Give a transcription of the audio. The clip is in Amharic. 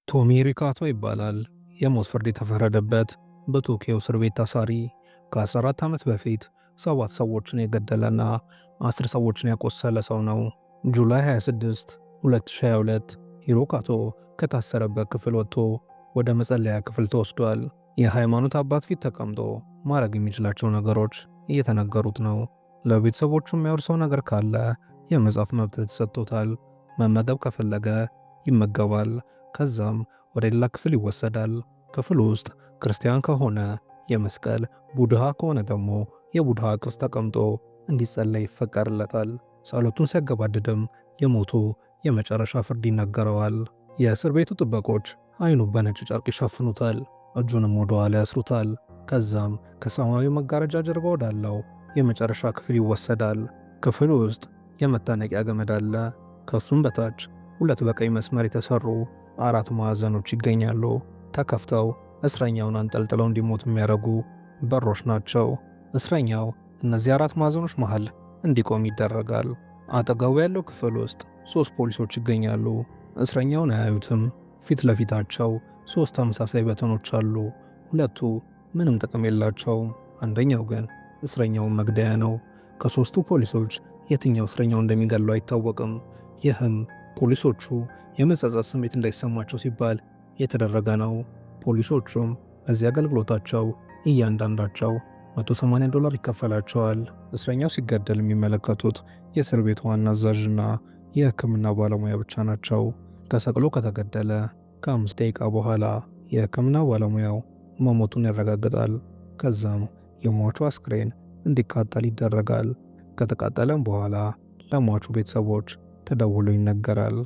ቶሚ ሪካቶ ይባላል። የሞት ፍርድ የተፈረደበት በቶኪዮ እስር ቤት ታሳሪ ከ14 ዓመት በፊት 7 ሰዎችን የገደለና 10 ሰዎችን ያቆሰለ ሰው ነው። ጁላይ 26 2022 ሂሮካቶ ከታሰረበት ክፍል ወጥቶ ወደ መጸለያ ክፍል ተወስዷል። የሃይማኖት አባት ፊት ተቀምጦ ማድረግ የሚችላቸው ነገሮች እየተነገሩት ነው። ለቤተሰቦቹ የሚያወርሰው ነገር ካለ የመጻፍ መብት ተሰጥቶታል። መመገብ ከፈለገ ይመገባል። ከዛም ወደ ሌላ ክፍል ይወሰዳል። ክፍል ውስጥ ክርስቲያን ከሆነ የመስቀል፣ ቡድሃ ከሆነ ደግሞ የቡድሃ ቅርስ ተቀምጦ እንዲጸለይ ይፈቀድለታል። ጸሎቱን ሲያገባድድም የሞቱ የመጨረሻ ፍርድ ይነገረዋል። የእስር ቤቱ ጥበቆች አይኑ በነጭ ጨርቅ ይሸፍኑታል፣ እጁንም ወደ ኋላ ያስሩታል። ከዛም ከሰማያዊ መጋረጃ ጀርባ ወዳለው የመጨረሻ ክፍል ይወሰዳል። ክፍል ውስጥ የመታነቂያ ገመድ አለ። ከሱም በታች 2 በቀይ መስመር የተሰሩ 4 ማዕዘኖች ይገኛሉ። ተከፍተው እስረኛውን አንጠልጥለው እንዲሞት የሚያደርጉ በሮች ናቸው። እስረኛው እነዚህ 4 ማዕዘኖች መሃል እንዲቆም ይደረጋል። አጠገቡ ያለው ክፍል ውስጥ 3 ፖሊሶች ይገኛሉ። እስረኛውን አያዩትም። ፊት ለፊታቸው 3 ተመሳሳይ በተኖች አሉ። 2ቱ ምንም ጥቅም የላቸውም። አንደኛው ግን እስረኛውን መግደያ ነው። ከ3ቱ ፖሊሶች የትኛው እስረኛው እንደሚገለው አይታወቅም። ይህም ፖሊሶቹ የመጸጸት ስሜት እንዳይሰማቸው ሲባል የተደረገ ነው። ፖሊሶቹም እዚህ አገልግሎታቸው እያንዳንዳቸው $180 ይከፈላቸዋል። እስረኛው ሲገደል የሚመለከቱት የእስር ቤቱ ዋና አዛዥና የሕክምና ባለሙያ ብቻ ናቸው። ተሰቅሎ ከተገደለ ከ5 ደቂቃ በኋላ የሕክምና ባለሙያው መሞቱን ያረጋግጣል። ከዛም የሟቹ አስክሬን እንዲቃጠል ይደረጋል። ከተቃጠለም በኋላ ለሟቹ ቤተሰቦች ተደውሎ ይነገራል።